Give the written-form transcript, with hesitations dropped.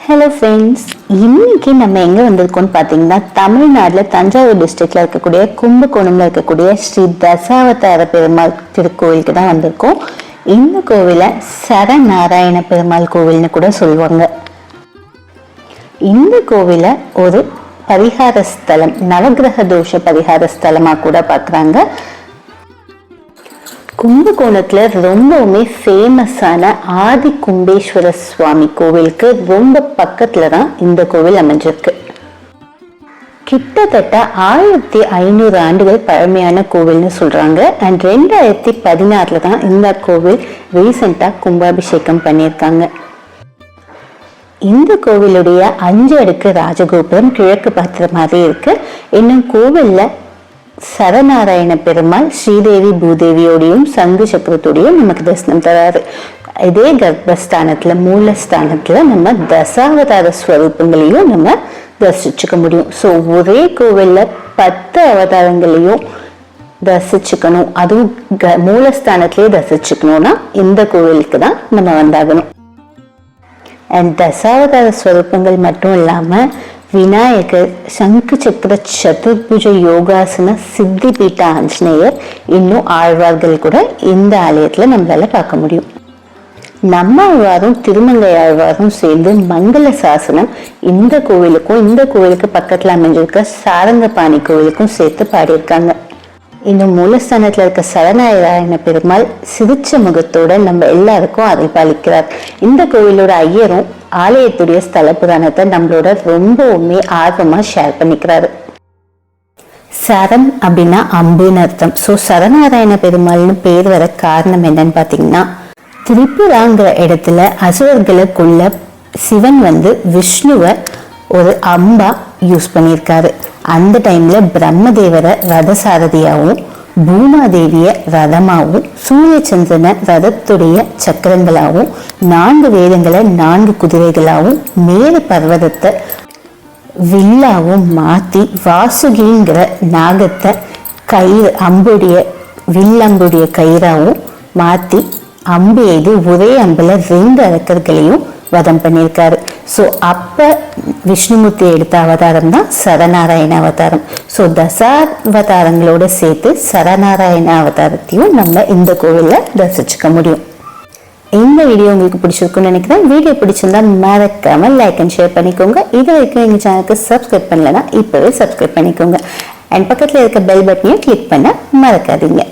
Hello friends, இன்னைக்கு நம்ம எங்கே வந்திருக்கோம்னு பார்த்தீங்கன்னா தமிழ்நாட்டில் தஞ்சாவூர் டிஸ்ட்ரிக்டில் இருக்கக்கூடிய கும்பகோணம்ல இருக்கக்கூடிய ஸ்ரீ தசாவதார பெருமாள் திருக்கோவிலுக்கு தான் வந்திருக்கோம். இந்த கோவிலை சரநாராயண பெருமாள் கோவில்னு கூட சொல்லுவாங்க. இந்த கோவிலை ஒரு பரிகார ஸ்தலம், நவகிரக தோஷ பரிகார ஸ்தலமாக கூட பார்க்குறாங்க. கும்பகோணத்துல ரொம்பவுமே ஃபேமஸான ஆதி கும்பேஸ்வர சுவாமி கோவிலுக்கு ரொம்ப பக்கத்துல தான் இந்த கோவில் அமைஞ்சிருக்கு. கிட்டத்தட்ட 1500 ஆண்டுகள் பழமையான கோவில்னு சொல்றாங்க. அண்ட் 2016 தான் இந்த கோவில் ரீசெண்டா கும்பாபிஷேகம் பண்ணியிருக்காங்க. இந்த கோவிலுடைய 5 அடுக்கு ராஜகோபுரம் கிழக்கு பார்த்த மாதிரி இருக்கு. இன்னும் கோவில்ல சரநாராயண பெருமாள் ஸ்ரீதேவி பூதேவியோடையும் சங்கு சக்கரத்தோடையும் நமக்கு தரிசனம் தராரு. இதே கர்ப்பஸ்தானத்துல மூலஸ்தானத்துல நம்ம தசாவதார ஸ்வரூபங்களையும் நம்ம தரிசிச்சுக்க முடியும். ஸோ ஒரே கோவில்ல 10 அவதாரங்களையும் தரிசிச்சுக்கணும், அதுவும் மூலஸ்தானத்திலேயே தரிசிச்சுக்கணும்னா இந்த கோவிலுக்கு தான் நம்ம வந்தாகணும். அண்ட் தசாவதார ஸ்வரூபங்கள் மட்டும் இல்லாம விநாயகர், சங்கு சக்கர சதுர்புஜ யோகாசன சித்தி பீட்ட ஆஞ்சநேயர், இன்னும் ஆழ்வார்கள் கூட இந்த ஆலயத்துல நம்மளால பார்க்க முடியும். நம்ம ஆழ்வாரும் திருமங்கை ஆழ்வாரும் சேர்ந்து மங்கள சாசனம் இந்த கோவிலுக்கு பக்கத்துல அமைஞ்சிருக்க சாரங்கபாணி கோவிலுக்கும் சேர்த்து பாடியிருக்காங்க. இன்னும் மூலஸ்தானத்துல இருக்க சரநாராயண பெருமாள் சிரிச்ச முகத்தோட நம்ம எல்லாருக்கும் அருள்பாலிக்கிறார். இந்த கோவிலோட ஐயரும் ஆலயத்துடைய ஸ்தல புராணத்தை நம்மளோட ரொம்பவுமே ஆர்வமா ஷேர் பண்ணிக்கிறாரு. சரம் அப்படின்னா அம்புன்னு அர்த்தம். ஸோ சரநாராயண பெருமாள்னு பேர் வர காரணம் என்னன்னு பாத்தீங்கன்னா, திரிபுராங்கிற இடத்துல அசுரர்களை கொல்ல சிவன் விஷ்ணுவை ஒரு அம்பா யூஸ் பண்ணியிருக்காரு. அந்த டைம்ல பிரம்மதேவரை ரதசாரதியாகவும், பூமாதேவிய ரதமாகவும், சூரியச்சந்திரனை ரதத்துடைய சக்கரங்களாகவும், 4 வேதங்களை 4 குதிரைகளாகவும், மேரு பர்வதத்தை வில்லாவும் மாத்தி, வாசுகிங்கிற நாகத்தை கயிறு அம்புடைய வில்லம்புடைய கயிறாவும் மாத்தி அம்பு எய்து ஒரே அம்புல 2 அரக்கர்களையும் வதம் பண்ணியிருக்காரு. ஸோ அப்ப விஷ்ணுமூர்த்தி எடுத்த அவதாரம் தான் சரநாராயண அவதாரம். ஸோ தசாவதாரங்களோட சேர்த்து சரநாராயண அவதாரத்தையும் நம்ம இந்த கோவில்ல தரிசிச்சுக்க முடியும். இந்த வீடியோ உங்களுக்கு பிடிச்சிருக்குன்னு நினைக்கிறேன். வீடியோ பிடிச்சிருந்தா மறக்காம லைக் அண்ட் ஷேர் பண்ணிக்கோங்க. இது வரைக்கும் எங்க சேனலுக்கு சப்ஸ்கிரைப் பண்ணலன்னா இப்பவே சப்ஸ்கிரைப் பண்ணிக்கோங்க. அண்ட் பக்கத்துல இருக்க பெல் பட்டனையும் கிளிக் பண்ண மறக்காதீங்க.